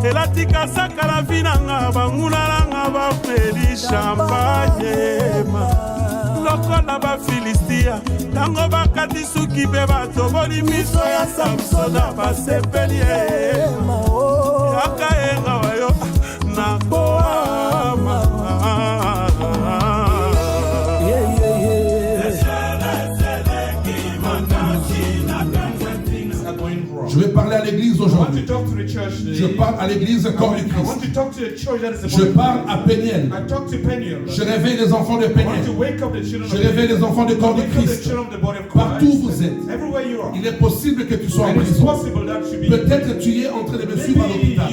elatika saka la vinanga bangunalanga bapeli champagne lokola bafilistia tango bakati suki pe batoboli miso ya samsona basepeli yaka yenga wayo nakoama. Je vais parler à l'église aujourd'hui. Je parle à l'église comme le Christ. Je parle à Peniel. Je réveille les enfants de Peniel. Je réveille les enfants de corps de Christ. Partout où vous êtes, il est possible que tu sois en prison. Peut-être que tu es en train de me suivre à l'hôpital.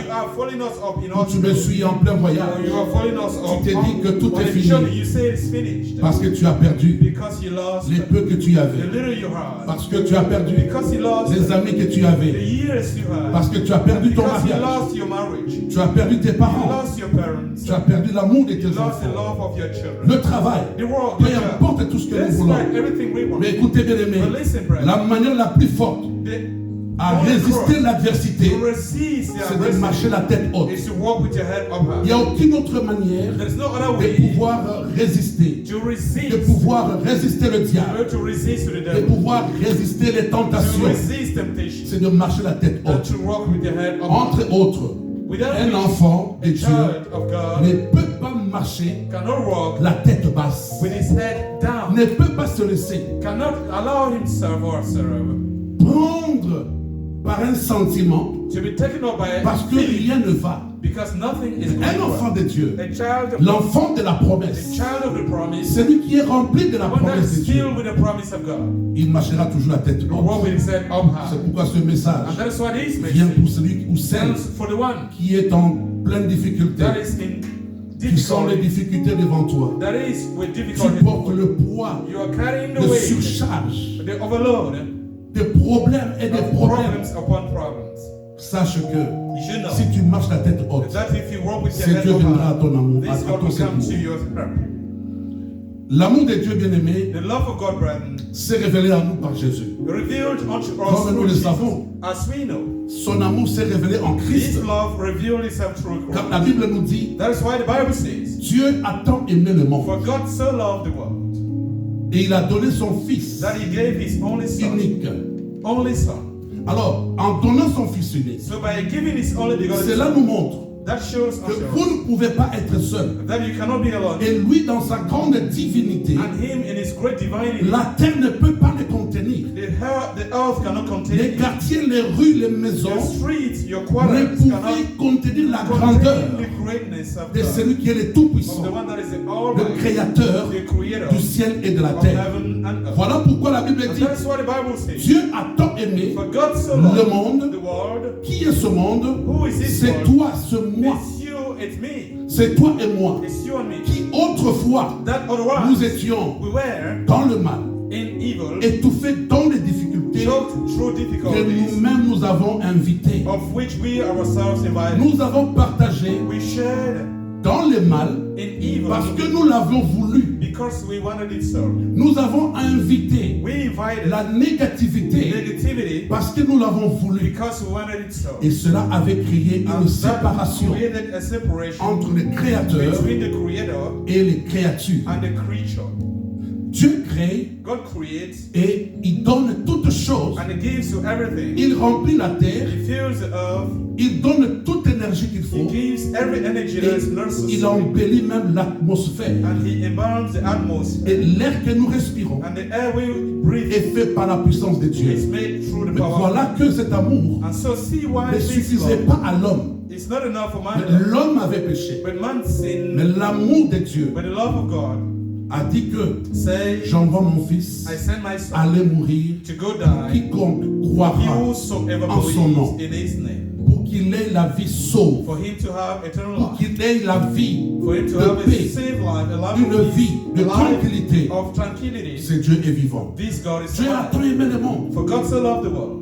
Ou tu me suis en plein voyage. Tu t'es dit que tout est fini. Parce que tu as perdu les peu que tu avais. Parce que tu as perdu les amis que tu avais. Parce que tu as perdu ton mariage. Tu as perdu tes parents. Tu as perdu l'amour de tes enfants. Le travail. Peu importe tout ce que nous voulons. Mais écoutez bien aimés, la manière la plus forte à résister l'adversité, c'est de marcher la tête haute. Il n'y a aucune autre manière de pouvoir résister, de pouvoir résister le diable, de pouvoir résister les tentations. C'est de marcher la tête haute. Entre autres, un enfant de Dieu ne peut pas marcher la tête basse, ne peut pas se laisser prendre par un sentiment parce que rien ne va. Un enfant de Dieu, l'enfant de la promesse, celui qui est rempli de la promesse de Dieu, il marchera toujours la tête haute. C'est pourquoi ce message vient pour celui ou celle qui est en pleine difficulté, qui sent les difficultés devant toi. Tu portes le poids de surcharge, de problèmes et de problèmes. Sache que si tu marches la tête haute, c'est Dieu viendra à ton amour, à ton secours. L'amour de Dieu bien-aimé s'est révélé à nous par Jésus. Comme nous le savons, son amour s'est révélé en Christ. Comme la Bible nous dit, Dieu a tant aimé le monde. Et il a donné son Fils unique. Alors, en donnant son Fils unique, cela nous montre que vous ne pouvez pas être seul. Et lui, dans sa grande divinité, la terre ne peut pas le contenir. Les quartiers, les rues, les maisons ne pouvaient contenir la grandeur de celui qui est le Tout-Puissant, le Créateur du ciel et de la terre. Voilà pourquoi la Bible dit Dieu a tant aimé le monde. Qui est ce monde? C'est toi, ce moi. C'est toi et moi qui autrefois nous étions dans le mal, étouffés dans les difficultés que nous-mêmes nous avons invitées. Nous avons partagé dans le mal parce que nous l'avons voulu. Nous avons invité la négativité parce que nous l'avons voulu. Et cela avait créé une séparation entre le Créateur et les créatures. Dieu crée et il donne toutes choses. Il remplit la terre. Il donne toute l'énergie qu'il faut. Et il embellit même l'atmosphère. Et l'air que nous respirons est fait par la puissance de Dieu. Mais voilà que cet amour ne suffisait pas à l'homme. It's not enough for man. L'homme avait péché. But man sinned. Mais l'amour de Dieu But the love of God a dit que say, j'envoie mon fils I send my son aller mourir. to go die. Quiconque croira Whosoever en son nom, believes in his name. pour qu'il ait la vie sauve, For him to have eternal pour life. qu'il ait la vie For him to de have a paix, saved life, a life une of vie peace, de a life tranquillité. of tranquility. C'est Dieu est vivant. This God is Dieu a tant alive. aimé le monde. For God so loved the world.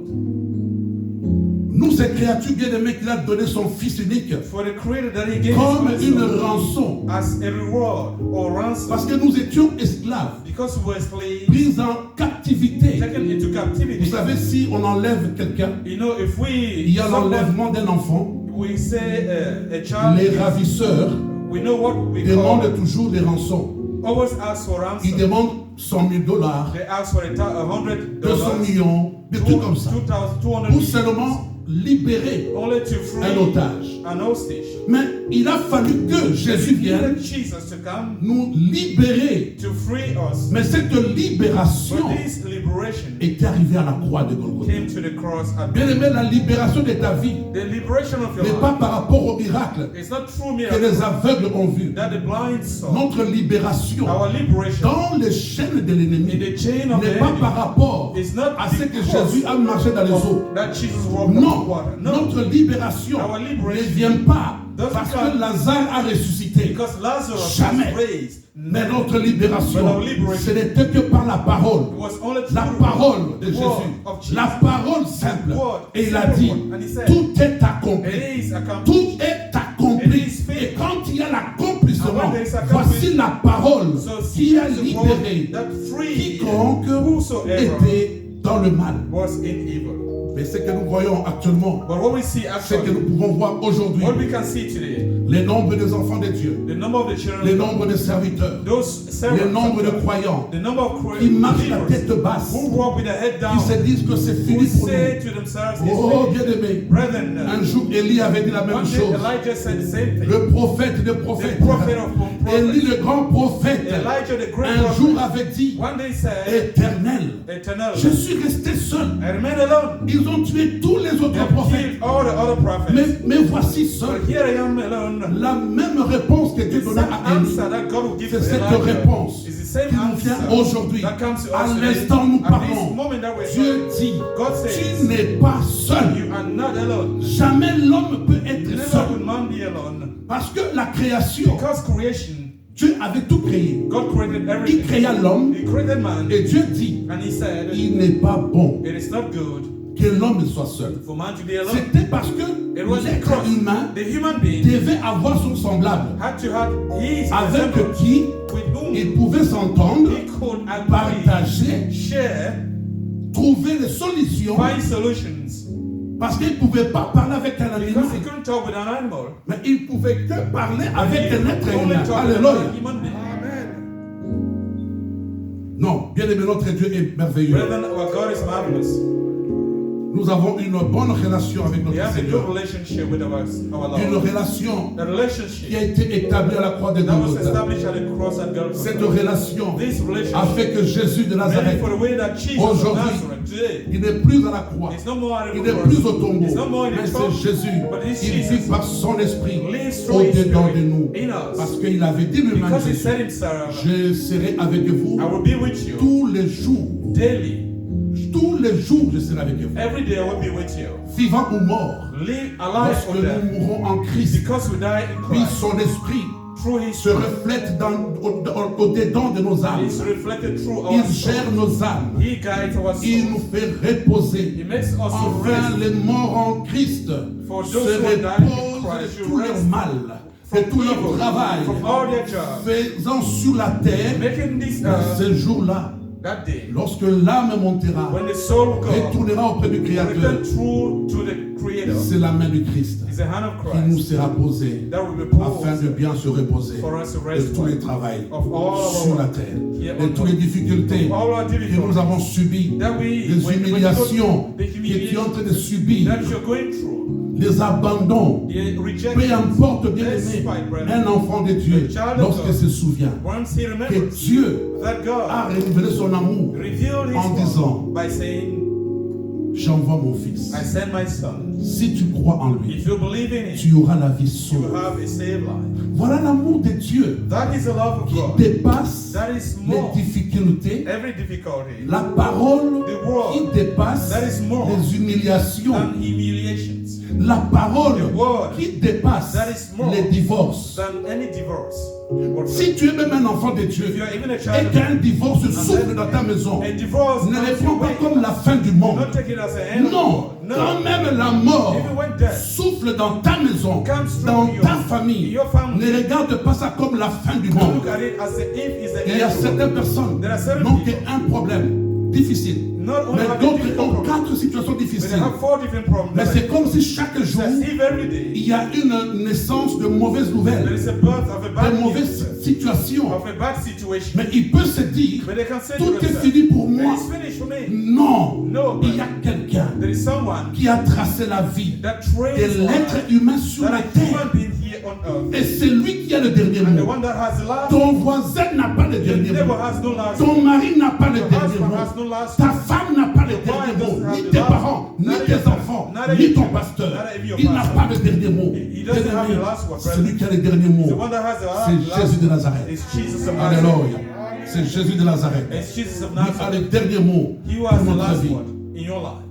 Nous, ces créatures bien-aimées qu'il a donné son Fils unique For the Creator that He gave comme His une son rançon. as a reward or Parce ransom. que nous étions esclaves, Because we were slaves, pris en captivité. taken into Vous captivity. savez, si on enlève quelqu'un, You know, if il y a l'enlèvement d'un enfant, we say a child, les ravisseurs we know what we demandent call, toujours des rançons. always ask for Ils ransom. demandent $100 000, They ask for $100, 200 millions, des trucs comme ça, 2,200 pour seulement libérer only to free un otage. an hostage. Mais il a fallu que Jésus vienne Needed Jesus to come nous libérer. to free us. Mais cette libération But this liberation est arrivée à la croix de Golgotha. came to the cross at Bien aimé, la libération de ta vie the liberation of your n'est pas life. par rapport au miracle It's not through que miracle les aveugles ont vu. that the blind saw. Notre libération Our liberation dans les chaînes de in l'ennemi the chain of the n'est pas enemy par rapport is not à ce que because Jésus a marché dans les eaux. that Jesus walked on the Non, water. No, notre libération Our liberation ne vient pas doesn't parce come que Lazare a ressuscité. because Lazarus Jamais. was raised. Mais notre libération, But our liberation ce n'était que par la parole. It was only La through parole de the word Jésus. of Jesus. La parole simple. word, Et il a simple dit, word. And he said, tout est accompli. It is accomplished. Tout est accompli. It is finished. Et quand il y a l'accomplissement, And when there is accomplishment, voici la parole So qui a the word libéré that freed quiconque whosoever était dans le mal. was in evil. Mais ce que nous voyons actuellement, But what we see c'est que nous actually, pouvons voir aujourd'hui what we can see today, les nombres des enfants de Dieu, the number of the children, les nombres des serviteurs, those les servants, nombres de croyants the number of qui marchent la believers tête basse, who walk with their head qui down, se disent que c'est who fini pour say nous. to themselves, Oh, it's bien aimé, brethren, un jour Élie avait dit la même one day chose. Elijah said the same thing. Le prophète des prophètes, The prophet of prophets. Élie le grand prophète, Elijah the great un jour prophet, avait dit, one day said, Éternel, eternal, je suis resté seul. I remain alone. Ils ont tué tous les They autres have prophètes. killed all the other prophets. Mais voici seul. But here I am alone. La même réponse que Dieu The donna same à Élie. answer that God will give C'est to cette Elijah réponse is the same qui nous vient answer aujourd'hui. that comes to À us today. l'instant où nous At parlons, this moment that we're Dieu talking, dit, God tu says, n'es pas seul. you are not alone. Jamais l'homme peut être Never seul. will man be alone. Parce que la création, Because creation, Dieu avait tout créé. God created Il everything. créa l'homme He created man, et Dieu dit, and He said, il n'est pas bon it is not good que l'homme soit seul. for man to be alone. C'était parce que It was l'être because humain the human being devait avoir son semblable had to have his avec resemblance qui with whom il pouvait s'entendre, he could agree, partager, share, trouver des solutions find solutions. parce qu'il ne pouvait pas parler avec un Because animal, he couldn't talk with an animal. mais il pouvait que parler avec He un être only humain. talked with Alléluia. another human being. Amen. Non, bien aimé, notre Dieu est merveilleux. Brethren, our God is marvelous. Nous avons une bonne relation avec We notre have a good Seigneur. relationship with our Une Lord. relation A qui relationship a été établie à la croix de that was Golgotha. established at the cross at Cette Golgotha. relation This a relationship, fait que Jésus de made Nazareth, for the way that Jesus of aujourd'hui, Nazareth today, il n'est plus à la croix, it's no more at the il n'est cross. plus au tombeau, It's no more in mais the c'est tomb. Jésus. But it's Il Jesus vit par son esprit lives through His au-dedans de Spirit nous. in us. Parce qu'il avait dit lui-même, Because He Jésus, said Himself, je serai avec vous I will be with you tous les jours. daily. Tous les jours, je serai avec vous. Every day I will be with you. Vivant ou mort, Live alive lorsque for them. nous mourrons en Christ, Because we die in puis Christ. son esprit Through His se Spirit. reflète au-dedans de nos âmes. It's reflected through our Il soul. gère nos âmes. He guides our Il soul. nous fait reposer. He makes us Enfin, rest. les morts en Christ For se those who died in reposent Christ, de you tout leur rest mal, de from tout leur evil, travail, from all their jobs. faisant sur la terre, Making this ce jour-là, that day, lorsque l'âme montera, when the soul will go, retournera auprès du Créateur, return through to the Creator, c'est la main du Christ is the hand of qui nous Christ sera posée that will be afin de posed bien se reposer for us to de rest tous les travails of all our sur la work, terre, here de on toutes les earth. difficultés Of all our que nous difficulties avons subies, that we, les when humiliations the que tu es en humiliation train de subir, that you're going through, les abandons, the peu rejection, importe, bien aimé, despite, un brethren, enfant de Dieu, A child of lorsqu'il God, se souvient once he que remembers Dieu that a God révélé son amour revealed His en disant, love by saying, j'envoie mon fils. I send my son. Si tu crois en lui, If you believe in it, tu auras la vie you will sauve. have a saved life. Voilà l'amour de Dieu That is the love of qui God. dépasse That is les more. difficultés. Every difficulty La parole The word qui dépasse that is more les humiliations. than humiliations, La parole The word qui dépasse that is more les divorces. than any divorce. Si tu es même un enfant de Dieu If you are even a et child of qu'un divorce souffle dans ta maison, a divorce, ne le comes prends your pas way. comme la fin du monde. Not take it as an end. Non, quand même la mort Even when death souffle dans ta maison, comes through dans your- ta famille, your family, ne regarde pas ça comme la fin du monde. look at it as the if is the Il y a end. certaines personnes There are certain n'ont people qu'un problème difficile, not only mais have d'autres difficult ont problems, 4 situations but they difficiles. have 4 different problems. Mais c'est comme si chaque It's jour, as if every day il y a une naissance de mauvaises there nouvelles, is a birth of a bad de news, mauvaises situations. of a bad situation. Mais il peut se dire, But they can say to tout est themselves, fini pour moi. it's finished for me. Non, No, il y a quelqu'un there is someone qui a tracé la vie that de trains l'être life, humain sur that la a terre. human being here on earth. Et c'est lui qui a le dernier And the mot. one that has the last, Ton voisin n'a pas le the dernier neighbor mot. has no last, Ton mari n'a pas le your dernier husband mot. has no last, Ta femme n'a pas le Your dernier wife mot. doesn't have Ni the tes last- parents, ni neither tes your- enfants, neither ni your ton children, pasteur. neither even your Il n'a pastor. pas le dernier mot. He doesn't have the last word, Celui qui a le dernier mot, the one that has the c'est last Jésus de Nazareth. is Jesus of Nazareth. Alléluia. C'est Jésus de Nazareth. It's Jesus of Il a Nazareth. le dernier mot He pour has the notre last vie. word in your life.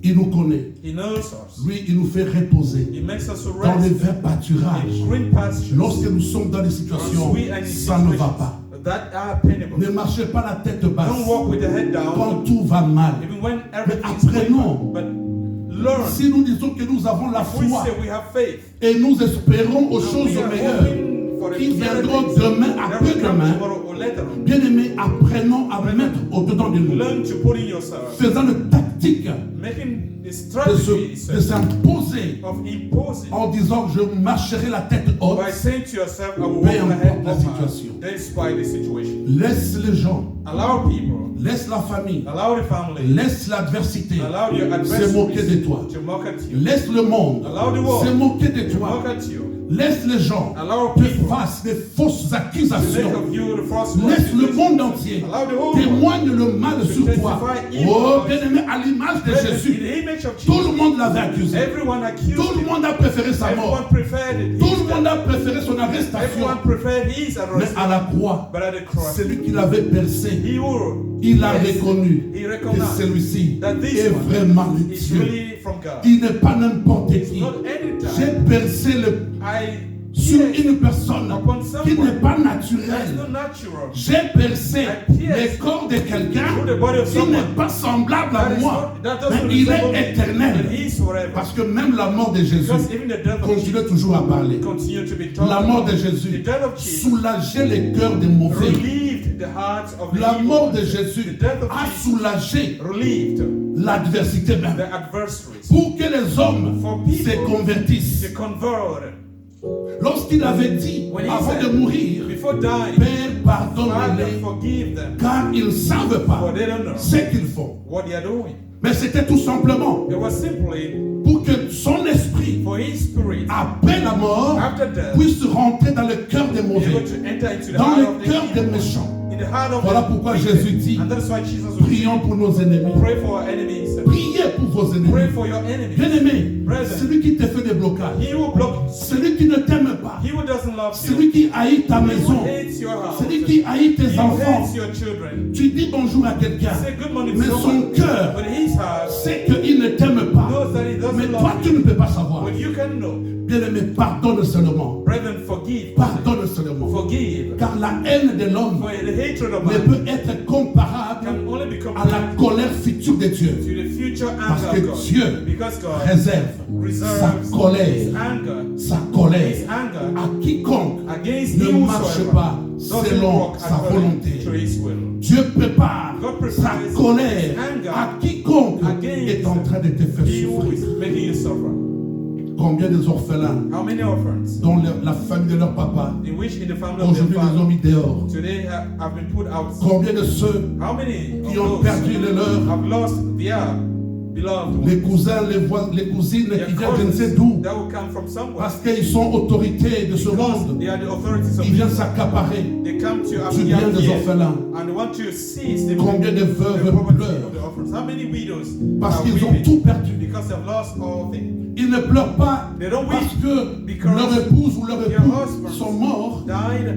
Il nous connaît. He knows us. Lui, il nous fait reposer He makes us to dans les rest verts pâturages. in green pastures. Lorsque nous sommes dans des situations, Sweet and ça ne va pas. that are painable. Ne marchez pas la tête basse Don't walk with the head down, quand tout va mal. even when Mais everything's going apprenons. bad. But learn. Si nous disons que nous avons la If we foi say we have faith, et nous espérons aux and choses we are meilleures hoping for the qui better viendront things demain, that will come après-demain, tomorrow or later on. bien aimés, apprenons à mettre au-dedans de nous, Learn to put in yourself, faisant le tactique making the de strategy s'imposer of imposing en disant je marcherai la tête haute. by saying to yourself, I will Peu walk my head importe la up situation. high, despite the situation. Laisse les gens, Allow people, laisse la famille, allow the family, laisse l'adversité allow your se moquer de toi. adversaries to mock at you, Laisse le monde Allow the world se moquer de to toi. mock at you, Laisse les gens allow te people fassent des fausses to make accusations. of you the false Laisse le accusations. monde entier Allow the whole world témoigne le mal sur toi. testify evil Oh, about bien-aimé, à l'image de in Jésus, the image of tout Jesus. le monde l'avait accusé. Everyone accused Tout le him. monde a préféré sa Everyone mort. preferred it. Tout le monde a préféré son arrestation. Everyone preferred his Mais arrest. à la croix, But at the cross, celui qui l'avait percé, he will. il a Yes. reconnu He que recognized celui-ci that this est one vraiment le is Dieu. really from God. Il n'est pas n'importe It's qui. not any J'ai time. percé sur une personne qui n'est pas That's naturelle. not natural. J'ai percé le corps de quelqu'un qui n'est pas semblable à moi, mais il est éternel. But he's forever. Parce que même la mort de Jésus Because even the death of continue Jesus toujours à parler. continue to be talked La mort about. de Jésus The death of Jesus soulageait les cœurs des mauvais. relieved the hearts of the La evil mort de ones. Jésus The death of a Jesus soulagé relieved l'adversité même. the adversaries. Pour que les hommes For people se convertissent. to convert. Lorsqu'il avait dit, When he avant said, de mourir, before dying, Père, Father, pardonne-les, forgive them, car ils ne savent pas for they don't know ce qu'ils font. what they are doing. Mais c'était tout simplement It was simply pour que son esprit, for his spirit, après la mort, after death, puisse rentrer dans le cœur des be able mauvais, to enter into the dans heart le of the cœur des evil, méchants. in the heart of Voilà the pourquoi wicked. Jésus dit, And that's why Jesus will prions pour nos ennemis. pray for our enemies. Priez pour vos Pray ennemis. for your enemies. Bien-aimé, Brethren, celui qui te fait des blocages, he who block, celui qui ne t'aime pas, he who doesn't love you, celui qui haït ta he who maison, hates your house, celui qui haït he tes who enfants. hates your children. Tu dis bonjour à quelqu'un, Say good morning mais to son someone, cœur but his heart sait qu'il ne t'aime pas. knows that he Mais doesn't toi, love tu you. ne peux pas savoir. But you can know. Bien-aimé, pardonne seulement. Brethren, forgive. Pardonne seulement. Forgive. Car la haine de l'homme For the hatred of ne man peut être comparable can only become à la colère future de Dieu. to the future Parce anger que of God. Dieu Because God réserve sa his colère, anger, sa colère his anger à quiconque against ne you marche whosoever pas doesn't selon walk sa according volonté. to his will. Dieu prépare God sa prepares colère his anger à quiconque against est en train de te faire He who souffrir. is making you suffer. Combien des orphelins How many orphans dont la famille de leur papa in which in the family of their aujourd'hui les ont father mis dehors? today have been put out? Combien de ceux How many qui of ont those perdu le leur have lost their beloved Les ones. cousins, les cousines Their qui viennent je ne cousins sais d'où. that will come from somewhere. Parce qu'ils sont autorités de ce Because monde. they are the authorities of Ils viennent this world. s'accaparer They come to du bien des Abiyah orphelins. and they want to seize the Combien de the veuves property pleurent of the orphans. How many widows parce are qu'ils ont weeping tout perdu. because they've lost all things? Ils ne pleurent pas They don't parce weep que because leur épouse ou leur their époux husbands sont morts. died,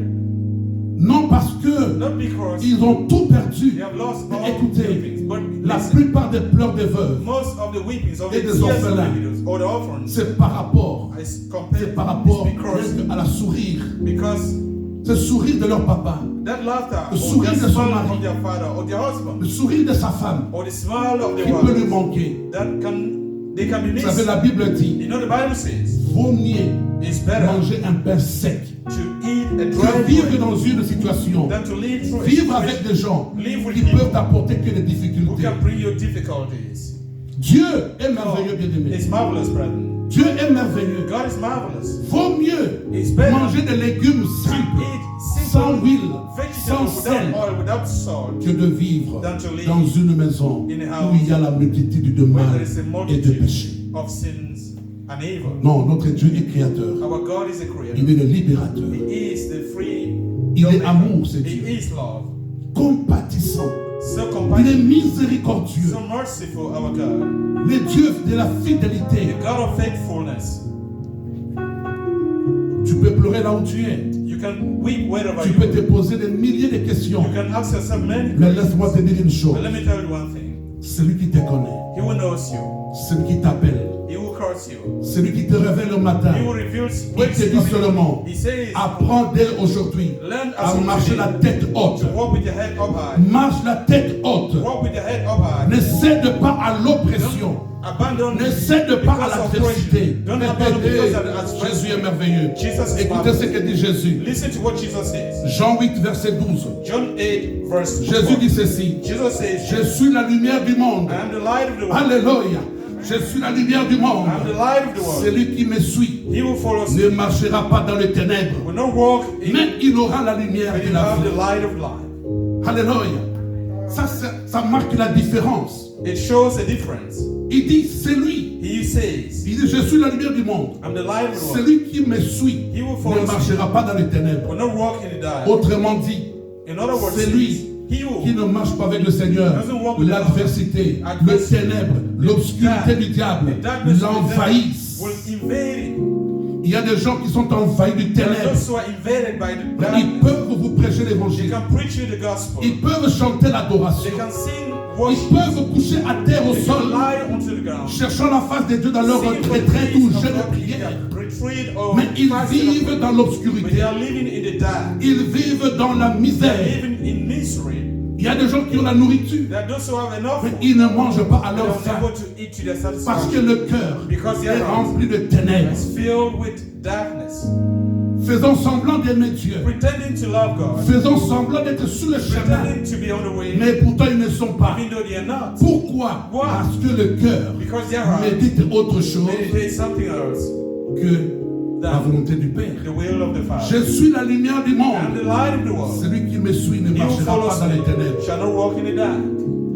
Non, parce que not because ils ont tout perdu. they have lost Mais all écoutez, their things, but la listen, plupart des pleurs des veuves, most of the weepings of et the des tears of orphelins, the widows or the orphans c'est par rapport, is compared c'est par rapport is because, rien qu'à la sourire. because Ce sourire de leur papa, that laughter Le or sourire that de son smile mari. of their father or their husband le sourire de sa femme, or the smile of qui their peut lui wife manquer. that they can be Vous savez, missed. la Bible dit, You know the Bible says vaut mieux it's better manger un pain sec to eat a que dry vivre bread dans une situation, than to live through a vivre avec situation des gens Live with qui people peuvent t'apporter que des who difficultés. can bring you difficulties. Dieu est merveilleux, bien-aimé. It's marvelous, brethren. Dieu est merveilleux. God is marvelous. Vaut mieux It's better manger des légumes to simples, eat sans simple huile, sans vegetables sel, without oil, without salt, que de vivre Than to live dans une maison in a où house il y a la multitude de where mal there is a et de multitude péché. of sins and evil. Non, notre Dieu est créateur. Our God is a Il creator. est le libérateur. He is the free. Il est lawmaker. amour, c'est He Dieu. is love. Compatissant. So Il est compassionate. miséricordieux. So merciful, our God. Le Dieu de la fidélité. The God of faithfulness. Tu peux pleurer là où tu es. You can weep wherever Tu you peux te are. poser des milliers de questions. You can ask yourself many Mais questions. laisse-moi te dire une chose. But let me tell you one thing. Celui qui te connaît, He will knows you. celui qui t'appelle, He will curse you. celui qui te révèle le matin, He will reveal il te dit seulement, He says, apprends dès aujourd'hui learn à as marcher you la tête haute. to walk with your head up high. Marche la tête haute. Walk with your head up high. Ne cède pas à l'oppression. Abandon Ne cède pas à because of l'adversité. oppression. Don't abandon because of the Jésus est adversity. merveilleux. Jesus is Écoutez ce marvelous. que dit Jésus. Listen to what Jesus says. Jean 8, verset 12. John 8, verse 12. Jésus dit ceci. Jesus says, Je suis la lumière du monde. I am the light of the world. Alléluia. Je suis la lumière du monde. I am the light of the world. Celui qui me suit He will follow us. ne marchera pas dans les ténèbres, Will not walk in, mais il aura la lumière but de you la have the vie. light of life. Alléluia. Ça marque la différence. It shows a difference. Il dit, c'est lui. He says, Il dit, je suis la lumière du monde. I'm the light of the world. Celui qui me suit He will follow ne us. marchera pas dans les ténèbres. Will not walk in the dark. Autrement dit, In other words, c'est lui he qui will ne marche pas avec le Seigneur. Doesn't walk with L'adversité, God. le ténèbre, l'obscurité du diable the darkness of the l'envahissent. devil will invade it. Il y a des gens qui sont envahis du There are ténèbre. those who are invaded by the Ils darkness. peuvent vous prêcher They l'évangile. can preach you the gospel. Ils peuvent chanter They l'adoration. can sing Ils worship. peuvent coucher à terre au They can sol, lie onto the ground. cherchant la face de Dieu dans leur Sing for retraite the ou peace of jeu de God. prière. Retreat or Mais ils fasting of vivent prayer. dans But l'obscurité. they are living in the dark. Ils vivent dans la They are misère. living in misery. Il y a des gens qui ont la nourriture, There are those who have enough mais food. ils ne mangent pas à They leur are faim. unable to eat to their Parce que satisfaction. le cœur Because their est heart rempli de ténèbres. is filled with darkness. Faisons semblant d'aimer Dieu. Pretending to love God. Faisons semblant d'être sur le chemin. Pretending to be on the way. Mais pourtant ils ne sont pas. Even though they are not. Pourquoi? Why? Parce que le cœur Because their heart médite autre chose meditates something else que la volonté du Père. the will of the Father. Je suis la lumière du I am monde. the light of the world. Celui qui me suit ne He who marchera follows pas dans les me ténèbres. shall not walk in the dark.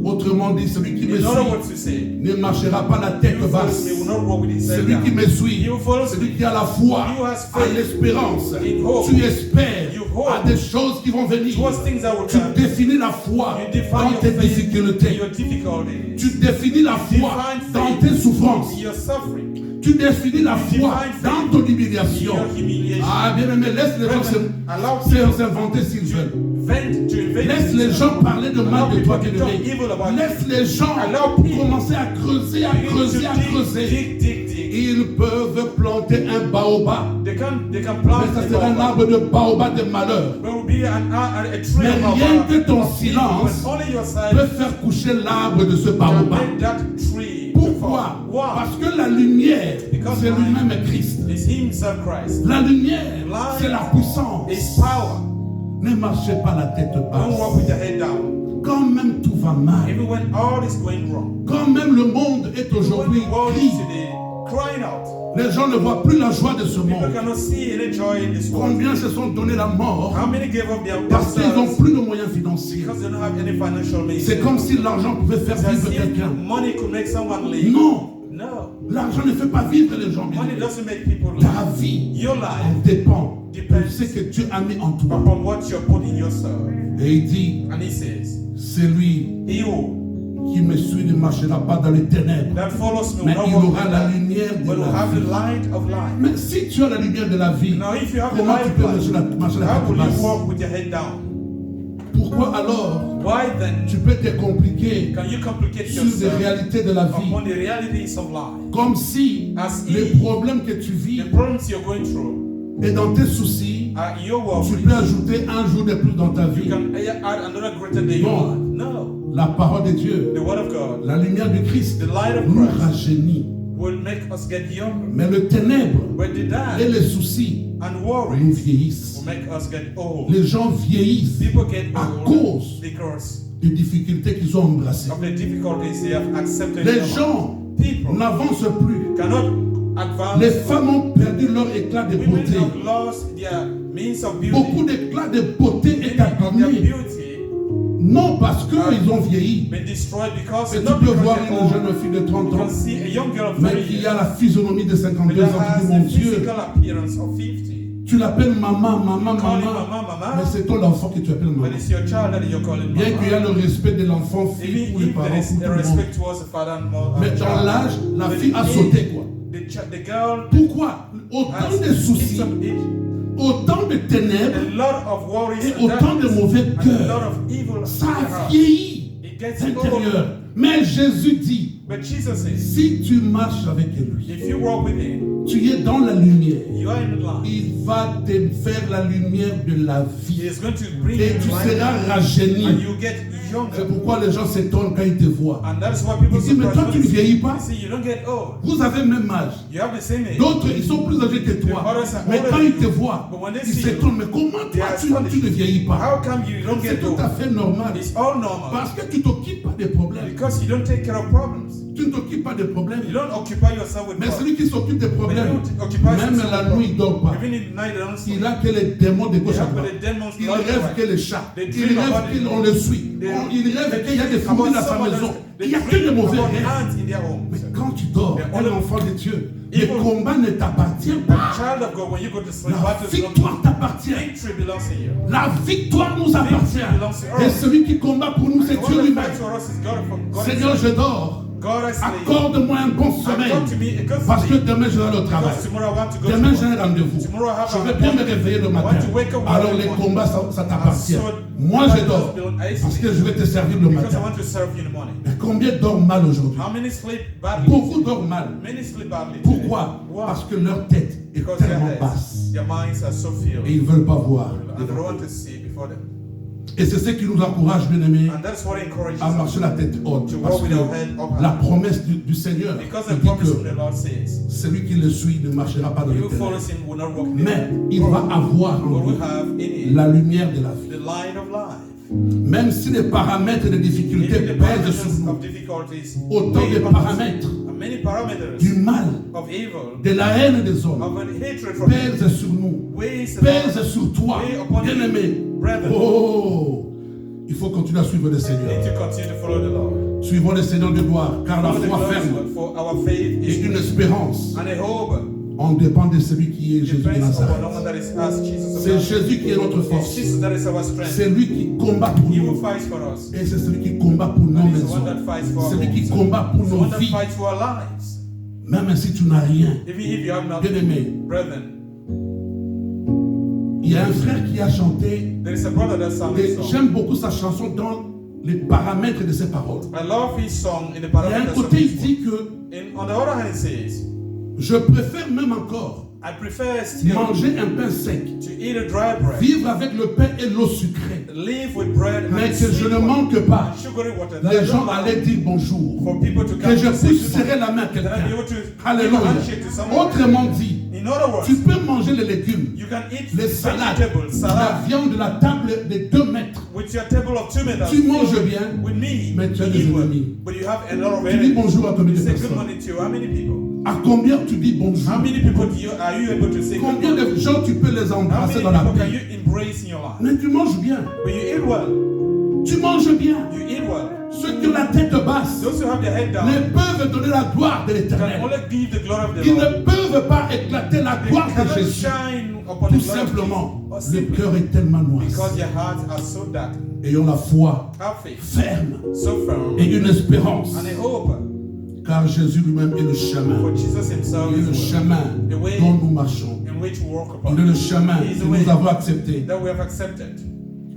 Autrement dit, celui qui me In other suit words to say, ne marchera pas la he tête who follows basse. me will not walk with his head Celui qui down. me suit, He who follows celui me, qui a la foi, he who has a faith, l'espérance, in hope, tu espères you hope, à des choses qui vont venir. towards things that will Tu come. définis la foi You define dans your tes faith in difficultés. your difficulties, Tu définis la foi define dans faith tes souffrances. in your suffering, Tu définis la You foi define faith dans ton in humiliation. your humiliation. Ah bien aimé, laisse les gens Allow people s'inventer s'ils veulent. vent to invade Laisse les gens parler de mal de toi, bien-aimé. Laisse les gens commencer à creuser, à creuser, à creuser. dig. Ils peuvent planter un baobab. They can Mais plant ça a sera un baobab. arbre de baobab de malheur. There will be a tree Mais of rien que ton of evil, silence but only your peut silence faire coucher l'arbre de ce can baobab. make that tree to Pourquoi? fall. Why? Parce que la lumière, Because c'est light lui-même Christ. is himself Christ. La lumière, Light c'est la puissance. Is power. Ne marchez pas la tête Don't basse. walk with your head down. Quand même tout va mal. Even when all is going wrong. Quand même le monde est When aujourd'hui the world pris is today crying out. Les gens ne voient plus la joie de ce People monde. cannot see any joy in this world. Combien se sont donné la mort How many gave up their parce qu'ils n'ont themselves plus de moyens financiers. because they don't have any financial means? C'est comme si l'argent pouvait faire It's as vivre if quelqu'un. money could make someone live. Non, No. l'argent ne fait pas vivre les gens. Money doesn't make people Ta live. vie Your en life dépend de ce que Dieu a mis en toi. upon what you're putting yourself. Et il dit, And he says, celui he who qui me suit ne marchera pas dans les ténèbres, that follows me mais will il not walk aura in la darkness, lumière de but will la have the vie. light of life. Mais si tu as la lumière de la vie, Now, if you have the comment light tu of peux life, marcher la how tête will you basse? walk with your head down? Pourquoi alors Why then tu peux te compliquer can you complicate sur les yourself réalités de la vie? upon the realities of life? Comme si As les if problèmes que tu vis the problems you're going through et dans tes soucis, are your tu worries. peux ajouter un jour de plus dans ta You vie. can add another greater day in your Non. life. No. La parole de Dieu, The word of God la lumière du Christ The light of nous Christ. rajeunit. will make us get younger. Mais le ténèbre But the et dark les soucis and nous worries vieillissent. will make us get old. Les gens vieillissent People get à old cause because des difficultés qu'ils ont embrassées. of the difficulties they have accepted. in Les their life. gens People n'avancent plus. cannot advance. Les femmes ont perdu leur éclat de Women beauté. have lost their means of beauty. Beaucoup d'éclat de beauté est Many of their abîmé. beauty Non parce qu'ils ont vieilli. been destroyed because Et tu not peux because voir they're une old. jeune fille de 30 You ans, can see a young girl of mais 30 qui years a la physionomie de but 52 that ans. Tu has dis, mon the Dieu, physical appearance of 50. tu l'appelles maman, maman, Call him maman. mama, Mais mama. c'est ton enfant que tu appelles maman. But it's your child that you're calling Bien qu'il y ait mama. le respect de l'enfant, fille, Even pour les if there parents, is pour tout a le monde. respect towards the father and mother, Mais dans l'âge, la But fille a the sauté, age, quoi. the girl Pourquoi? Autant has de soucis, kids of age, autant de ténèbres, a lot of worries et and autant de darkness, mauvais and a lot cœurs. of evil in Ça their heart. vieillit It gets l'intérieur. old. Mais Jésus dit, But Jesus says, si tu marches avec lui, if you walk with him, tu es dans la lumière. you are in the light. Il va te faire la lumière de la He vie. is going to bring Et you tu light, seras and rajeuni. you get C'est younger. pourquoi les gens s'étonnent quand ils te voient. And that's why people Ils disent, mais toi, surprise tu ne when vieillis pas. they say you don't get old. Vous avez le même âge. You have the same age. D'autres, ils sont plus âgés que toi. others are Mais older quand than ils te you. voient, But when they ils see s'étonnent. Mais comment they toi, are tu ne vieillis pas? How come you don't C'est get tout old? à fait normal. It's all normal. Parce que tu ne t'occupes pas des problèmes. Because you don't take care of problems. Tu ne t'occupes pas des problèmes. You don't occupy yourself with Mais problems. celui qui s'occupe des problèmes, But you occupy même yourself la with nuit, il ne dort pas. Even in the night, they don't sleep. Il a que les démons de They gauche à have droite. the demons Il left and rêve right. que les chats. They Il dream rêve about qu'on le suit. Il rêve qu'il y a des fourmis dans sa maison. Il n'y a que des mauvais rêves. ants in their homes. Mais quand tu dors, Mais un enfant de Dieu, le Evil. combat ne t'appartient pas. Child of God, when you go to sleep, La battles belong to victoire you. t'appartient. Victory belongs to you. La victoire nous appartient. belongs to us. Et celui qui combat pour nous, c'est The Dieu one that lui-même. fights for us is God. God Seigneur, is je dors. God has slain. Accorde-moi un bon sommeil. Accorde to me a good Parce que sleep. demain, je vais au travail. Because tomorrow I want to go Demain, to j'ai work. un rendez-vous. Tomorrow I have Je a vais bien me appointment. réveiller le I matin. want to wake up Alors, early les morning. combats, ça t'appartient. So, Moi, je dors. I Parce sleep. que je vais te servir le Because I matin. want to serve you in the morning. Mais combien dorment mal aujourd'hui? How many sleep badly? Beaucoup dorment mal. Many sleep badly. Pourquoi? Why? Parce que leur tête est Because their tellement heads, basse. their minds are so filled. Et ils ne veulent pas voir. And they don't want to see before them. Et c'est ce qui nous encourage, bien aimés, And that's what encourages à us. marcher la tête haute. To Parce walk with our head up que high. la promesse du Seigneur Because nous the dit promise from que the Lord says, celui qui le suit ne marchera pas dans he les who ténèbres. follows him will not walk in Mais the il va avoir en but lui will have in it la lumière de la vie. the light of life. Même si les paramètres de difficulté Even the pèsent sur parameters nous, of difficulties, autant weigh de upon us. paramètres And many parameters du mal, of evil, de la haine des hommes, of an hatred from him, pèsent sur nous, weighs pèsent sur toi, weigh upon you, bien-aimé. brethren. Oh, il faut continuer à suivre le We need Seigneur. to continue to follow the Lord. Suivons le Seigneur de gloire, car la Follow the foi glory of ferme God, for our faith et is une espérance. and a hope On dépend de celui qui est Jésus de depends upon Nazareth. no one that is us, Jesus of C'est Nazareth. Jésus qui est notre It's force. Jesus that is our strength. C'est lui qui combat pour He who nous. fights for us. Et c'est celui qui combat pour nos And he's the maisons. one that fights for our C'est lui qui homes. combat pour He's the nos one that vies. fights for our lives. Même si tu n'as rien. Even if you have Bien nothing, aimé, brethren, il y a un frère qui a chanté. there is a brother that sang Et this song. j'aime beaucoup sa chanson dans les paramètres de ses paroles. I love his song in the Il y a un parameters of côté, his il book. dit que On the other hand, it says, je préfère même encore I prefer still manger un pain sec, to eat a dry bread, vivre avec le pain et l'eau sucrée, live with bread and mais que sweet je ne water manque pas. and sugary water. That Les I gens don't like allaient dire bonjour, for people to que come je to say puisse goodbye. serrer la main à That I be quelqu'un. able to give a Alléluia. handshake to someone. Autrement dit, In other words, tu peux manger les légumes, you can eat les salades, vegetables, la salad, viande de la table table de 2 mètres. With your table of 2 meters. Tu manges bien, With me, mais tu as you des eat well, ennemis. but you have a lot of Tu dis enemies. bonjour à combien de You say good personnes? morning to you. How many people? À combien tu dis bonjour? How many people are you able to say good Combien morning? de gens tu peux les How embrasser many dans la people can paix? you embrace in your life? Mais tu manges bien. But you eat well. Tu manges bien. You eat well. Ceux qui ont la tête basse Those who have their head down ne peuvent donner la gloire de can l'Éternel. only give the glory of the Ils Lord. ne peuvent pas éclater la They gloire de cannot Jésus. shine upon Tout the glory of simplement, Jesus. Or le simply cœur est tellement noir. because your hearts are so dark. Ayons la foi Have faith, ferme so firm, et une espérance. and a hope. Car Jésus lui-même est le chemin. For Jesus himself Il est le is the way chemin The way dont nous marchons. in which we walk upon. Il est le chemin He is que the way nous avons accepté. that we have accepted.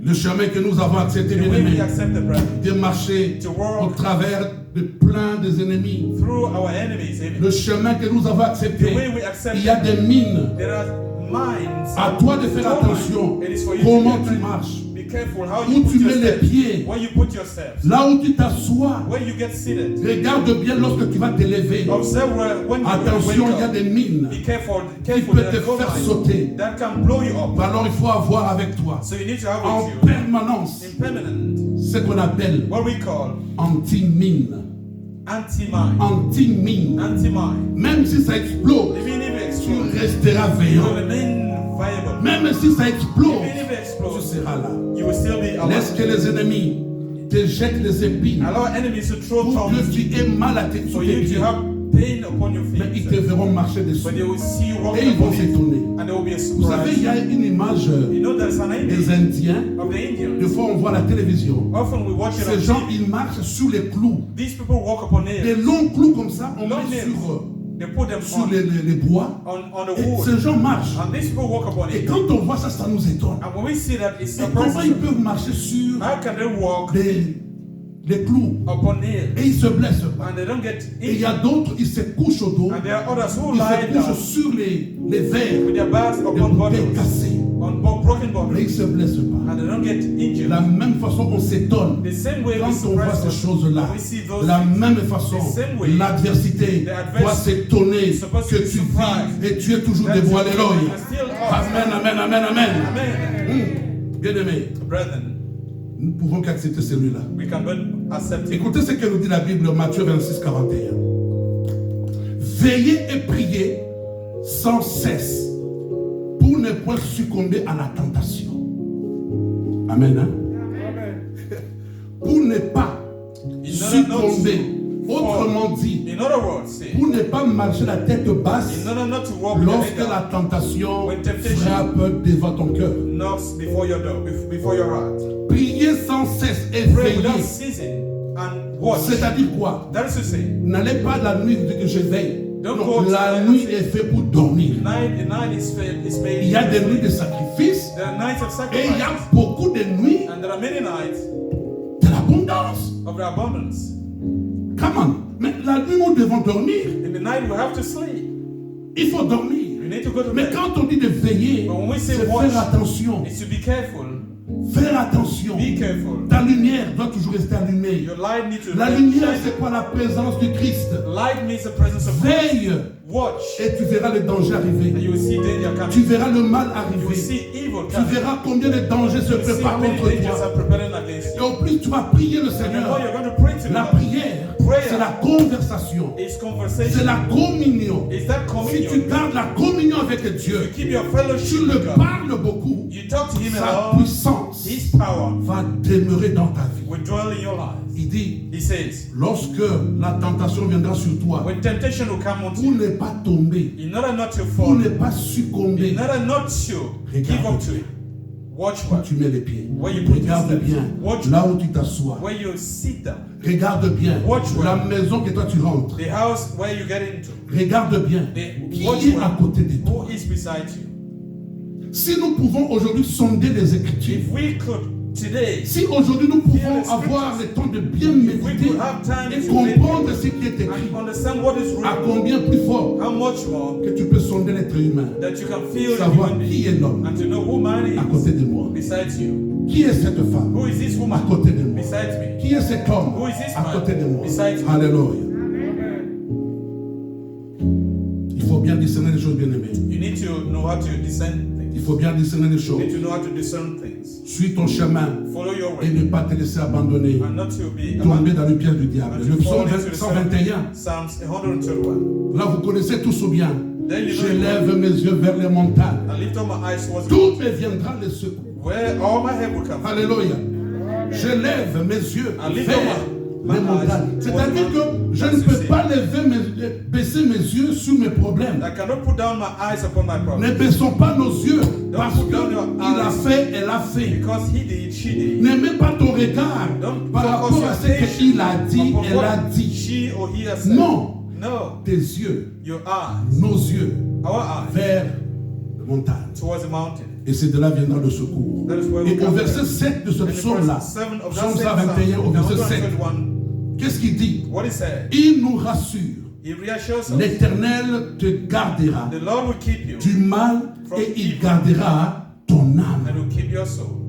Le chemin que nous avons accepté, The bien way we aimé, accept the bread de marcher To au walk travers de plein des ennemis. through our enemies. Even. Le chemin que nous avons The accepté, way we accept il y a des mines. there are minds. À toi de faire attention. It is for you Comment to tu be marches. Be careful how Où you put tu your mets les steps. pieds. Where you put your steps. Là où tu t'assois. Where you get seated. Regarde bien lorsque tu vas te lever. Observe when you Attention, wake il y a up. des mines Be careful. qui Careful. peuvent There te are gold faire mines sauter. that can blow you up. Alors il faut avoir avec toi, So you need to have en with you permanence, impermanent, ce qu'on appelle what we call anti-mine. anti-mind. Anti-mine. Anti-mind. Même si ça explose, Even if it tu explodes, resteras you will veillant. remain viable. Même si ça explose, Even if it tu explodes, seras là. you will still be Laisse alive. que les ennemis te jettent les épines Allow enemies to throw pour que thorns tu aies mal à tes, sur for tes you pieds. to have pain upon your Mais ils te feet. verront marcher dessus. But they will see you Et walking ils vont upon it, s'étonner. and there will be a Vous savez, il y surprise. a une image You know there's an des image Indiens. of the Des Indians. fois, on voit la télévision. Often we watch it Ces on gens, TV. ils marchent sur les clous. These people walk upon Des nails. longs clous comme ça, on Long met nails. sur, They put them sur les bois. on the Et wood. ces gens marchent. And these people walk upon Et it. quand on voit ça, ça nous étonne. And when we see that, it's Et comment ils surprising. peuvent marcher sur How can they walk les clous upon nails et ils se blessent pas? and they don't get Et il y injured? a d'autres, ils se couchent au dos. And there are others who Ils lie se down couchent sur les verres, with their backs les upon bouteilles bottles, cassées. on broken Mais ils bottles, ne se blessent pas. and they don't get De injured. la même façon, on s'étonne The same way we quand on voit surprise ces us, choses-là. when we see De those la things. même façon, The same way, l'adversité the adversity doit s'étonner is supposed que to be tu surprised. vis et tu es toujours That debout. you Alléluia. are still up. Amen, amen, amen, amen. Amen. Bien-aimés, Brethren, nous ne pouvons qu'accepter celui-là. we can but accept it. Écoutez ce que nous dit la Bible, Matthieu 26, 41. Veillez et priez sans cesse pour ne point succomber à la tentation. Amen. Hein? Pour ne pas succomber. Autrement dit, In other words, say, pour ne pas marcher la tête basse in order not to walk with your lorsque head la down, tentation when temptation frappe devant ton cœur. knocks before your door, before your heart. Priez sans cesse et Pray without veillez. ceasing and watch. C'est-à-dire quoi? That is to say, N'allez pas la nuit dire que je veille. Don't Non, go to la the nuit night. est faite pour dormir. the night is made. Il y a des nuits de sacrifice There are nights of et il y a sacrifice, beaucoup de nuits and there are many nights de l'abondance. of the abundance. Come on. Mais la nuit, nous devons dormir. In the night, we have to sleep. Il faut dormir. You need to go to Mais bed. quand on dit de veiller, But when we say c'est watch, faire attention. it's to be careful. Faire attention. Be careful. Ta lumière doit toujours rester allumée. Your light needs to La shine. lumière, c'est quoi? La présence du Christ. Light means the presence of Christ. Veille Watch, et tu verras le danger and arriver. you will see danger Tu coming. verras le mal You will arriver. see evil Tu coming. verras combien de dangers se You will see préparent how many contre dangers toi. are preparing against Et you. au plus tu vas prier le And you know Seigneur. you're going to pray to La the Lord. prière, Prayer. c'est la conversation. It's C'est conversation. la communion. It's that Si tu communion. gardes la communion avec You Dieu, keep your tu fellowship le with God. parles beaucoup, You talk to Him sa a lot. puissance His power va demeurer dans ta vie. will dwell in your life. Il dit, He says, lorsque la tentation viendra sur toi, when temptation will come on pour you, ne pas tomber, in order not to pour fall, ne pas succomber, in order not to give up to it, watch où what? tu mets les pieds. Where you put your Regarde steps. bien Watch là où tu t'assois. where you sit down, Regarde bien Watch la well. maison que toi tu rentres. the house where you get into, Regarde bien qui watch est à well. côté de toi. Who is beside you. Si nous pouvons aujourd'hui sonder les Écritures, If we could today, si aujourd'hui nous pouvons avoir le temps de bien méditer et comprendre ce qui est écrit, and understand what is à written, combien plus fort how much more que tu peux sonder l'être humain, that you can feel the savoir human qui being est l'homme and to know who man à is côté de moi, beside you. qui est cette femme Who is this à woman côté de moi, besides me? qui est cet homme Who is this à man côté de moi. besides me? Alléluia. Il faut bien discerner les choses bien aimées. You need to know how to discern Il things. faut bien discerner les You choses. need to know how to discern things. Suis ton chemin Follow your et way. ne pas te laisser abandonner, And not to be tomber abandoned. dans le piège du diable. Not Le to fall psaume into the 121, Psalms 121. là vous connaissez tous ou bien. Then you know Je you lève mes yeux vers les montagnes. I lift up my eyes towards D'où the me viendra le secours? where all my help will come from. Alléluia. Je lève mes yeux I lift vers up my les montagnes. eyes C'est-à-dire que je ne peux pas baisser mes yeux sur mes problèmes. I cannot put down my eyes upon my Ne problem. baissons pas nos yeux parce put down your qu'il a eyes. fait, elle a fait. Because he did, she did. Ne mets pas ton regard Don't par focus rapport your à ce attention qu'il a dit, upon elle a what dit. she or he has said. Non, No. tes yeux, Your eyes. nos yeux, Our eyes. vers les montagnes. Towards the mountain. Et c'est de là viendra le secours. That is where we Et au come verset from. 7 de ce In the psaume-là, verse 7 of psaume that same 121 au Psalm, verset 7, 121, qu'est-ce qu'il dit? what he said, Il nous rassure. he reassures us. L'Éternel te gardera The Lord will keep you du mal et il gardera ton âme. and will keep your soul.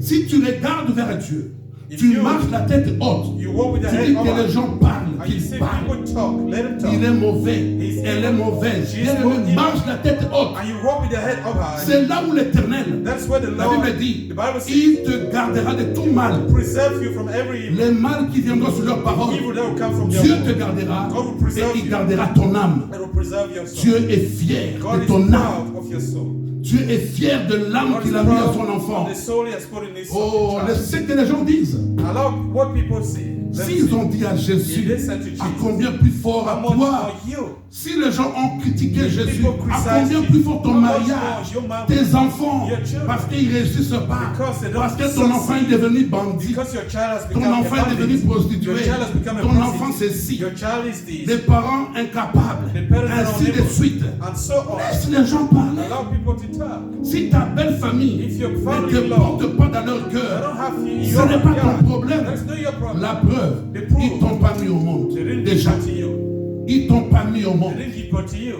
Si tu regardes vers Dieu, If tu you- marches la tête haute, You walk with the tu head dis que les up. gens parlent, And you qu'ils see parlent. people talk. Let them talk. Il est mauvais, He's elle est evil. mauvaise. She's Bien-aimé, evil. marche la tête haute. And you walk with the head up high. C'est là où l'Éternel, That's where the la Lord, Bible dit, the Bible says, il te gardera de tout mal. preserve you from every evil. Les mal qui viendront sur leur parole, Evil that will come from your Dieu mouth. te gardera God will preserve et il you. gardera ton âme. It will preserve your soul. Dieu est fier God de is ton âme. proud of your soul. Dieu est fier de l'âme God is qu'il a mis à proud son enfant. of the soul he has put in his Oh, child. ce que les gens disent. Allow what people see. Let them S'ils see. ont dit à Jésus, If they said to Jesus, à combien plus fort how à much toi? more you? Si les gens ont critiqué If Jésus, people à criticize combien you, plus fort ton how much mariage, more your marriage, tes enfants, your children, parce qu'ils ne réussissent pas, because they don't parce que ton enfant est devenu bandit, Because your child has ton become a enfant est devenu bandit. Your prostitué, child has become a ton enfant prostitute. c'est ci, Your child is this. les parents incapables, The parents are ainsi de unable. suite. And so on. Laisse les gens parler. Allow people to talk. Si ta belle famille If your ne family te love, porte pas dans leur I cœur, don't have you in ce your n'est pas backyard. ton problème. That's not your problem. La preuve, The proof. ils t'ont pas mis au monde. They didn't Déjà, give birth to you. ils t'ont pas mis au They monde. didn't give birth to you.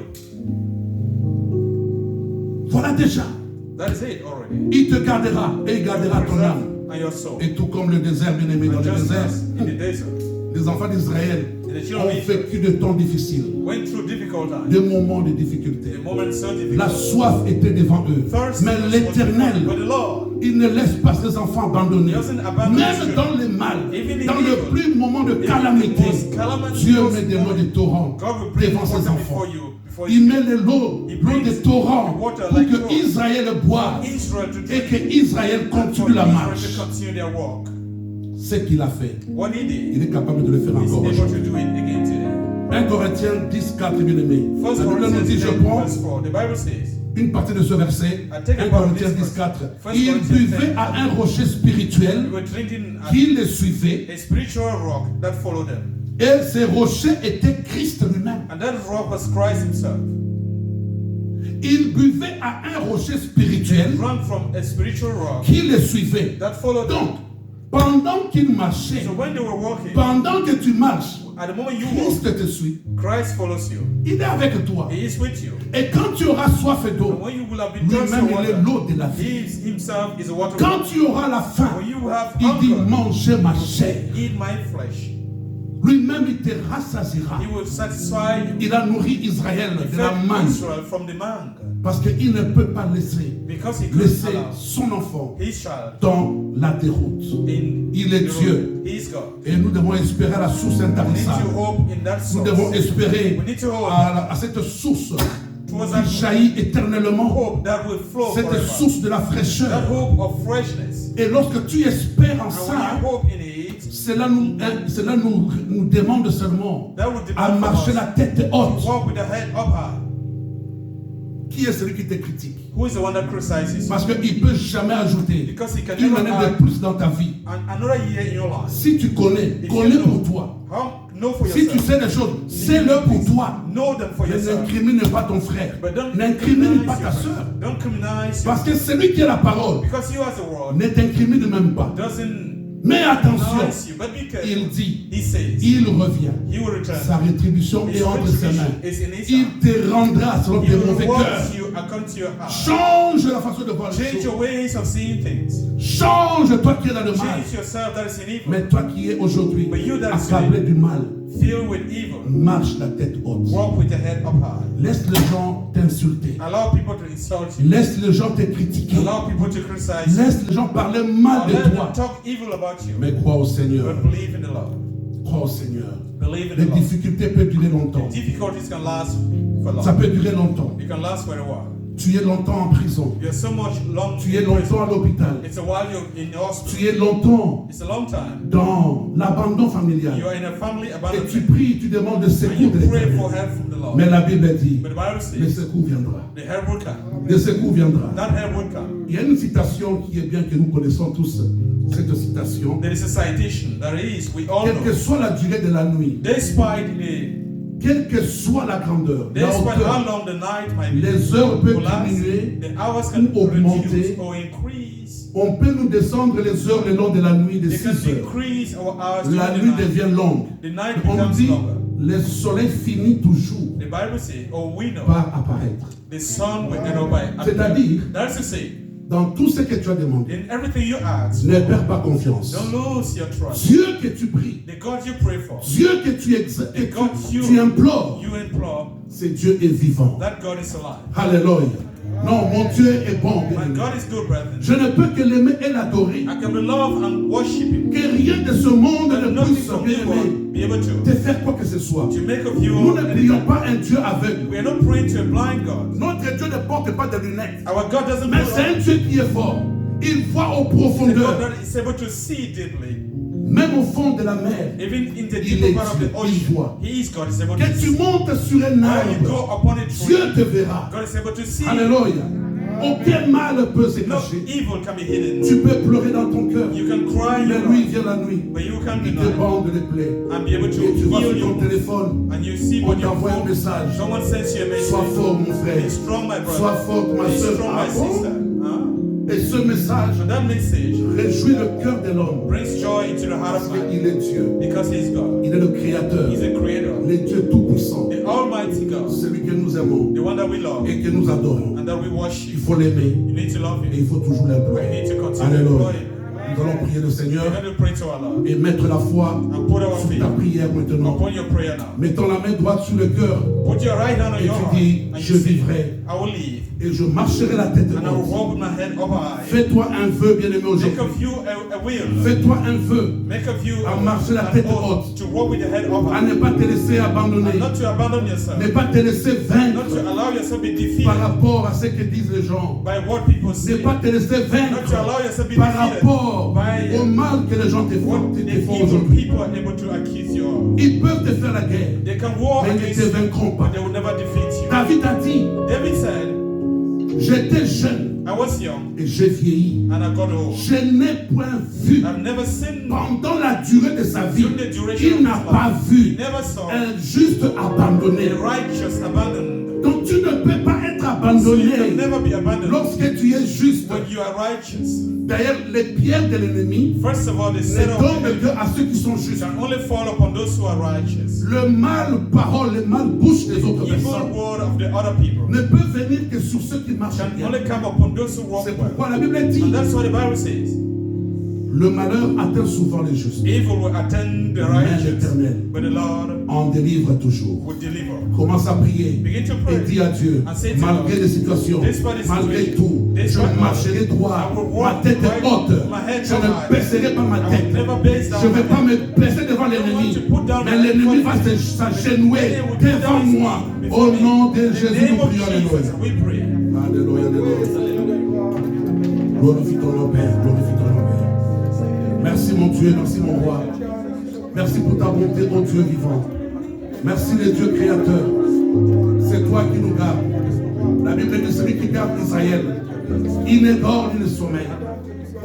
Voilà déjà. That is it already. Il te gardera et il gardera ton âme. And your soul. Et tout comme le désert, bien aimé, dans And le just désert, as in the desert, les enfants d'Israël the children ont of Israel vécu de temps difficiles, went through difficult times. des moments de difficulté. The moment so La difficult. soif était devant eux. Thirst Mais was l'Éternel, before. But the Lord, il ne laisse pas ses enfants abandonnés. doesn't abandon his Même children. dans les mal, Even in dans le evil, plus moment de in the calamité, most calamitous Dieu met des moment, lots de torrents God will bring devant ses water enfants. before you. Before Il you. met les lots He de brings torrents water pour like que torrents. Israël boive Israel to et drink. que Israël For continue la Israel marche. to continue their walk. Ce qu'il a fait, What he did, il est capable de le faire he's encore able aujourd'hui. to do it again today. 1 Corinthiens 10, 4, bien aimé. First La Bible nous Corinthians dit, je 10 prends verse 4. The Bible says, une partie de ce verset, I take a 1 part of Corinthiens this 10, verse. 4. First Il Corinthians buvait 10. à un rocher spirituel we were drinking at qui les suivait, a spiritual rock that followed them. et ce rocher était Christ lui-même. And that rock was Christ himself. Il buvait à un rocher spirituel Drank from a spiritual rock qui les suivait. that followed them. Donc, pendant qu'il marchait, So when they were walking, pendant que tu marches, at the moment you walk, Christ te suit. Christ follows you. Il est avec toi. He is with you. Et quand tu auras soif And d'eau, when you will have been thirsty lui-même of il est water, l'eau de la vie. he himself is a water. Quand tu auras la faim, When you have il dit hunger, mangez ma chair. eat my flesh. Lui-même il te rassasiera. He will satisfy you. Il a nourri Israël He de la fed manne Israel from the mangue. parce qu'il ne peut pas laisser Because he couldn't laisser allow son enfant his child dans la déroute. in Il est the Dieu. room. He is God. Et nous devons espérer à la source We need intarissable. to hope in that Nous source. devons espérer We need to hope à cette source towards that qui jaillit éternellement. hope that will flow Cette forever. source de la That fraîcheur. hope of freshness. Et lorsque tu espères en And ça, when you hope in it, cela nous demande seulement that will à demand marcher from la us tête to haute. walk with the head up high. Qui est celui qui te critique? Who is the one that criticizes you? Parce qu'il ne peut jamais ajouter Because he can une never année de add plus dans ta vie. another year in your life. Si tu connais, If connais you pour know, toi. know for Si tu yourself. sais des choses, sais-le pour toi. Know them for Ne yourself. n'incrimine pas ton frère. But don't N'incrimine criminalize pas your ta friend. soeur. Don't criminalize Parce your que celui qui a la parole Because you as the world ne t'incrimine même pas. doesn't Mais attention, criminalize you. But be careful. il dit, He says il revient. he will return. Sa rétribution His est entre ses retribution mains. is in his Il hand. te rendra selon He tes will mauvais reward cœurs. you according to your heart. Change la façon de voir les Change your choses. ways of seeing things. Change toi qui es dans le mal. Change yourself that is in evil. Mais toi qui es aujourd'hui But you that is accablé du mal, filled with evil, marche la tête haute. walk with the head up high. Laisse les gens t'insulter. Allow people to insult you. Laisse les gens te critiquer. Allow people to criticize you. Laisse les gens parler mal de Let them toi. talk evil about you. Mais crois au Seigneur. But believe in the Lord. Crois au Seigneur. Believe in Les the Lord. difficultés peuvent durer longtemps. Difficulties can last for long. Ça peut durer longtemps. It can last for a while. Tu es longtemps en prison. You're so much long. Tu es longtemps à l'hôpital. It's a while you're in the hospital. Tu es longtemps It's a long time. dans l'abandon familial. You are in a family Et abandonment. tu pries, tu demandes le And secours you de pray l'Éternel. for help from the Lord. Mais la Bible dit, But the Bible le says secours viendra. the help will come. Le secours viendra. That help will come. Il y a une citation qui est bien que nous connaissons tous. Cette citation. There is a citation that is, we all Quelle que know. soit la durée de la nuit, Despite the quelle que soit la grandeur, la Despite how hauteur, long the night might be, les heures peuvent will last, diminuer, the hours can ou augmenter. reduce or increase. on peut nous descendre les heures le long de la nuit de They can 6 heures. decrease our hours La during the nuit night. devient longue. The night On nous becomes dit, longer. le soleil finit toujours The Bible says, or we know, par apparaître. the sun will end up by C'est-à-dire, That's to say, dans tout ce que tu as demandé, in everything you ask, ne perds pas confiance. don't lose your trust. Dieu que tu pries, The God you pray for, Dieu que the God tu implores, you implore, c'est Dieu est vivant. that God is alive. Alléluia. Non, mon Dieu est bon. My bien-aimé. God is good, brethren. Je ne peux que l'aimer et l'adorer. I can love and worship Him. Que rien de ce monde And ne nothing puisse, from bien this aimé, world be able te to faire quoi que ce soit. make of you. Nous ne prions pas un Dieu aveugle. We are not praying to a blind God. Notre Dieu ne porte pas de lunettes. Our God doesn't Mais put c'est un Dieu qui est fort. Il voit aux profondeurs, God that is able to see deeply, même au fond de la mer. even in the Il deeper est part of Dieu, the il ocean. voit. He is God, is able to Que tu see. montes sur un When you arbre, go upon a tree, Dieu te verra. God is able to see. Alléluia. Aucun mal peut se No cacher. evil can be hidden. Tu peux pleurer dans ton cœur. You can cry in Mais your lui heart, vient la nuit. but you can Il te deny bande les plaies. and be able to Et tu vois heal sur ton you. téléphone, And you see on what your t'envoie un phone, message. someone sends you a message. Sois fort, mon frère. Be strong, my brother. Sois forte, ma Be soeur. strong, my Ah bon? sister. Huh? Et ce message And that message réjouit le cœur de l'homme. brings joy into the heart Parce of man qu'il est Dieu. because He is God. Il est le Créateur. He's a creator, Le Dieu Tout-Puissant. the Almighty God, Celui que nous aimons the one that we love et que nous adorons. and that we Il worship. faut l'aimer You need to love et Him. il faut toujours We l'implorer. need to continue to Alléluia. employ Him. Nous allons prier le Seigneur We're going to pray to our Lord et mettre la foi and put our sur faith ta prière maintenant. upon your prayer now. Mettons la main droite sur le cœur Put your right hand on et your tu heart dis, and je you say, vivrai I will live et je marcherai la tête and I will haute. walk with my head up high. Fais-toi un vœu, bien-aimé, Make aujourd'hui. of you a will. Fais-toi un vœu Make of you à marcher la an tête oath haute, to walk with the head up à high. ne pas te laisser abandonner, And not to abandon yourself. ne pas te laisser Not to vaincre allow yourself to be defeated par rapport à ce que disent les gens. by what people Ne say. pas te laisser Not to vaincre allow yourself to be par defeated rapport by au mal que les gens te what font, the te font evil aujourd'hui. people are able to accuse you of. Ils peuvent te faire la guerre, They can war mais ils ne against te you, vaincront pas. but they will never defeat you. David a dit, David said, j'étais jeune I was young et j'ai vieilli. and I got old. Je n'ai point vu I've never seen pendant la durée de sa vie, during the duration il of n'a his pas life. vu He never saw un juste abandonné. the righteous abandoned. Donc tu ne peux pas être So you abandonné can never be abandoned lorsque tu es juste. when you are righteous. D'ailleurs, les pierres de l'ennemi First of all, the ne set of donnent the que à ceux qui sont justes. can only fall upon those who are righteous. Le mal parole, le mal bouche des autres The evil personnes word of the other people ne peut venir que sur ceux qui marchent can bien. only come upon those who walk C'est well. pourquoi la Bible dit, And that's what the Bible says. le malheur atteint souvent les justes, Evil will attend the mais righteous, l'Éternel but the Lord en délivre toujours. will deliver. Commence à prier Begin to et pray. dis à Dieu, And say to malgré God, les situations, despite the malgré situation, tout, je despite marcherai all, droit, I will ma walk tête right, haute, my head je ne high. baisserai pas ma I will tête, never base down je ne vais my pas head. me baisser devant l'ennemi, to put down mais my l'ennemi head va before s'agenouiller Then he will put devant down his moi. knee Au before me. nom de In the Jésus, name nous of prions, Jesus, alléluia. we pray. Alléluia, alléluia. Glorifie ton nom, Père, glorifie ton nom, Père. Merci mon Dieu, merci mon roi. Merci pour ta bonté, ô Dieu vivant. Merci le Dieu créateur. C'est toi qui nous gardes. La Bible dit celui qui garde Israël, il ne dort ni ne sommeille.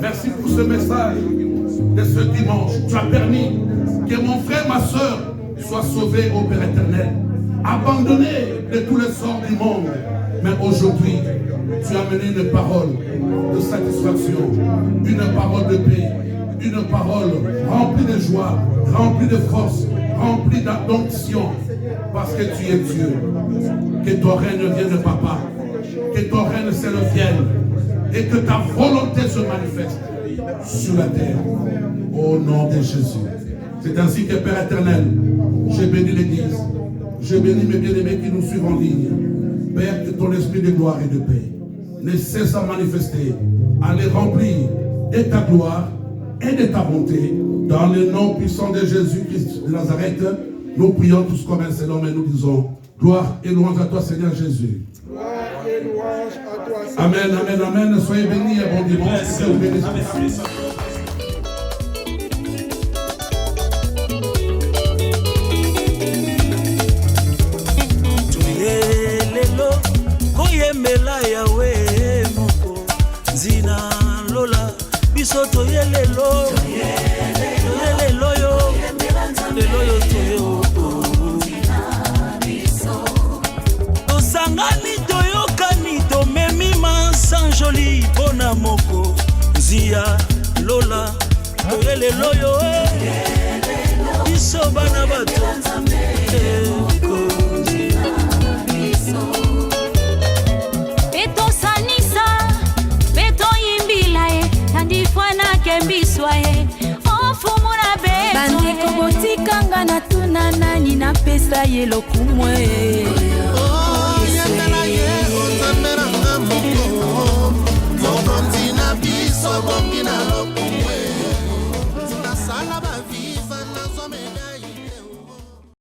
Merci pour ce message de ce dimanche. Tu as permis que mon frère, ma soeur soient sauvés au Père éternel, abandonnés de tous les sorts du monde. Mais aujourd'hui, tu as mené une parole de satisfaction, une parole de paix, une parole remplie de joie, remplie de force, remplie d'onction, parce que tu es Dieu. Que ton règne vienne, Papa, que ton règne vienne, et que ta volonté se manifeste sur la terre. Au nom de Jésus. C'est ainsi que Père éternel, je bénis l'Église, je bénis mes bien-aimés qui nous suivent en ligne. Père, que ton esprit de gloire et de paix ne cesse à manifester, à les remplir de ta gloire et de ta bonté. Dans le nom puissant de Jésus-Christ de Nazareth, nous prions tous comme un seul homme et nous disons gloire et louange à toi, Seigneur Jésus. Gloire et louange à toi, Seigneur. Amen, amen, amen. Soyez bénis et bon dimanche. Que Dieu vous bénisse. Koyemela yawe moko zina lola biso toyelelo yo toyo tosangani toyokani tomemima sans joli bona moko zia lola toyelelo yo biso bana bato bandeko botikanga na tuna nani na pesa ye lokumwe